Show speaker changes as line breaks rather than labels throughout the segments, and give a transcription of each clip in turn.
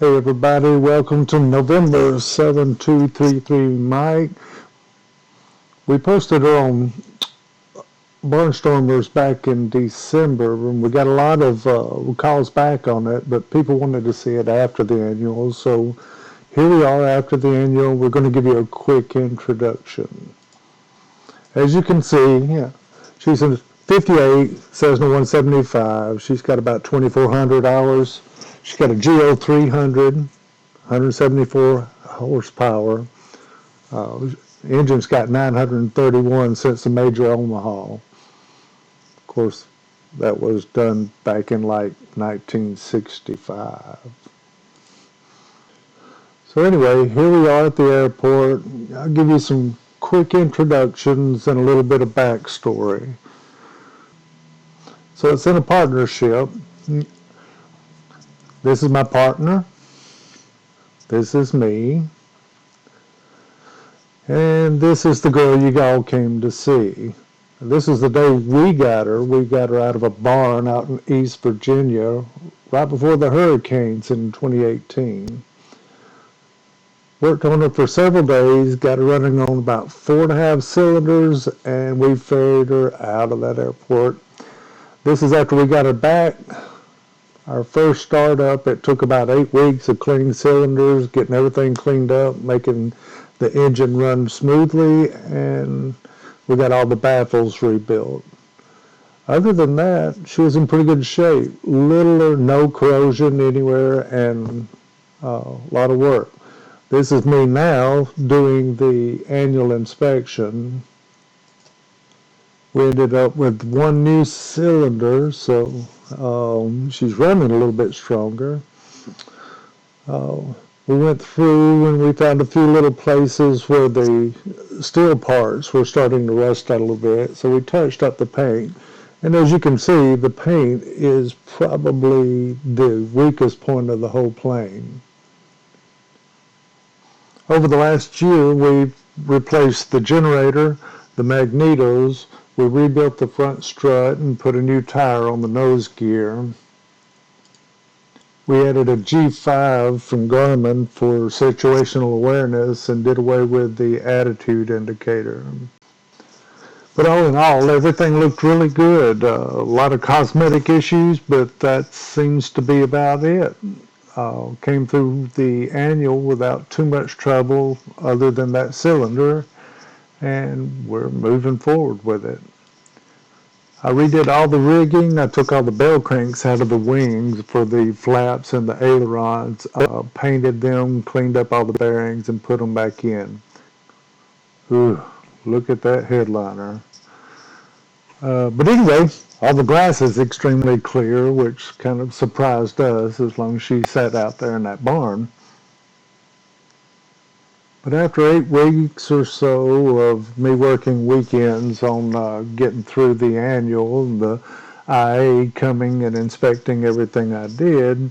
Hey everybody, welcome to November 7233 Mike. We posted it on Barnstormers back in December and we got a lot of calls back on it, but people wanted to see it after the annual. So here we are after the annual. We're going to give you a quick introduction. As you can see, she's a 58, Cessna 175. She's got about 2,400 hours. She's got a GO 300, 174 horsepower. Engine's got 931 since the major Omaha. Of course, that was done back in like 1965. So anyway, here we are at the airport. I'll give you some quick introductions and a little bit of backstory. So it's in a partnership. This is my partner. This is me. And this is the girl you all came to see. This is the day we got her. We got her out of a barn out in East Virginia right before the hurricanes in 2018. Worked on her for several days, got her running on about 4.5 cylinders, and we ferried her out of that airport. This is after we got her back. Our first startup, it took about 8 weeks of cleaning cylinders, getting everything cleaned up, making the engine run smoothly, and we got all the baffles rebuilt. Other than that, she was in pretty good shape. Little or no corrosion anywhere, and a lot of work. This is me now doing the annual inspection. We ended up with one new cylinder, so she's running a little bit stronger. We went through and we found a few little places where the steel parts were starting to rust out a little bit, so we touched up the paint. And as you can see, the paint is probably the weakest point of the whole plane. Over the last year, we've replaced the generator, the magnetos, we rebuilt the front strut and put a new tire on the nose gear. We added a G5 from Garmin for situational awareness and did away with the attitude indicator. But all in all, everything looked really good. A lot of cosmetic issues, but that seems to be about it. Came through the annual without too much trouble other than that cylinder, and we're moving forward with it. I redid all the rigging. I took all the bell cranks out of the wings for the flaps and the ailerons, painted them, cleaned up all the bearings, and put them back in. Ooh, look at that headliner. But anyway, all the glass is extremely clear, which kind of surprised us as long as she sat out there in that barn. But after 8 weeks or so of me working weekends on getting through the annual, and the IA coming and inspecting everything I did,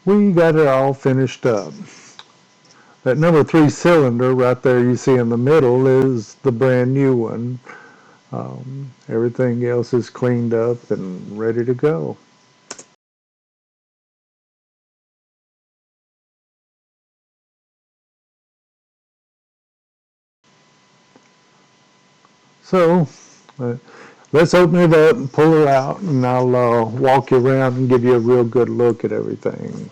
we got it all finished up. That number 3 cylinder right there you see in the middle is the brand new one. Everything else is cleaned up and ready to go. So let's open it up and pull her out, and I'll walk you around and give you a real good look at everything.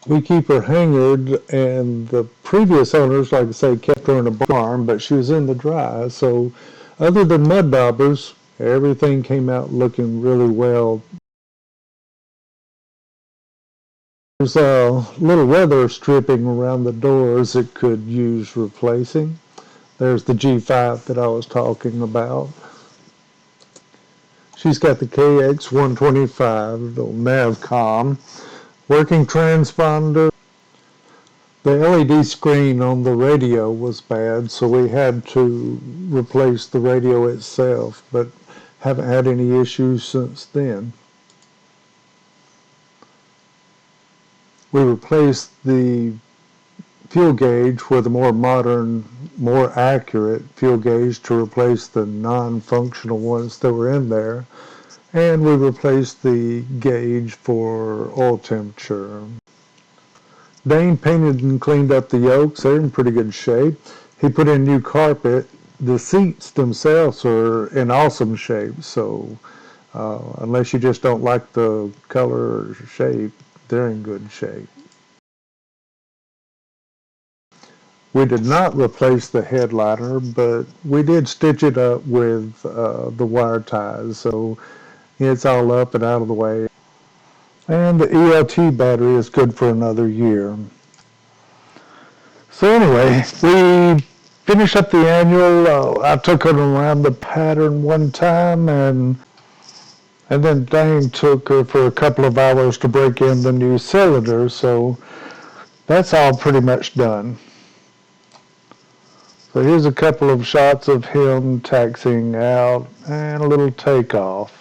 We keep her hangered, and the previous owners, like I say, kept her in a barn, but she was in the dry. So other than mud daubers, everything came out looking really well. There's a little weather stripping around the doors that could use replacing. There's the G5 that I was talking about. She's got the KX125, the NavCom, working transponder. The LED screen on the radio was bad, so we had to replace the radio itself, but haven't had any issues since then. We replaced the fuel gauge with a more modern, more accurate fuel gauge to replace the non-functional ones that were in there. And we replaced the gauge for oil temperature. Dane painted and cleaned up the yokes. They're in pretty good shape. He put in new carpet. The seats themselves are in awesome shape. So unless you just don't like the color or shape, they're in good shape. We did not replace the headliner, but we did stitch it up with the wire ties. So it's all up and out of the way. And the ELT battery is good for another year. So anyway, we finished up the annual. I took it around the pattern one time, and then Dane took her for a couple of hours to break in the new cylinder. So that's all pretty much done. So here's a couple of shots of him taxiing out and a little takeoff.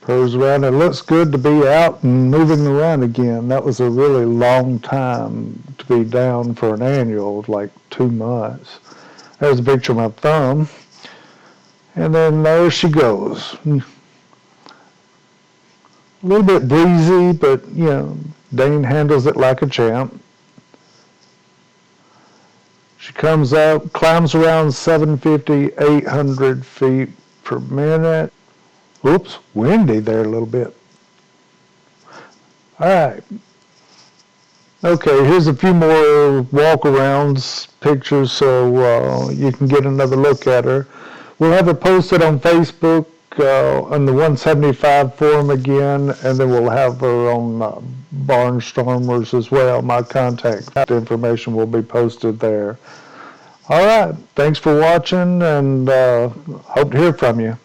Purrs around. It looks good to be out and moving around again. That was a really long time to be down for an annual, like 2 months. There's a picture of my thumb. And then there she goes. A little bit breezy, but, Dane handles it like a champ. She comes up, climbs around 750, 800 feet per minute. Oops, windy there a little bit. All right. Okay, here's a few more walk-arounds pictures so you can get another look at her. We'll have it posted on Facebook on the 175 forum again, and then we'll have her on Barnstormers as well. My contact information will be posted there. All right, thanks for watching, and hope to hear from you.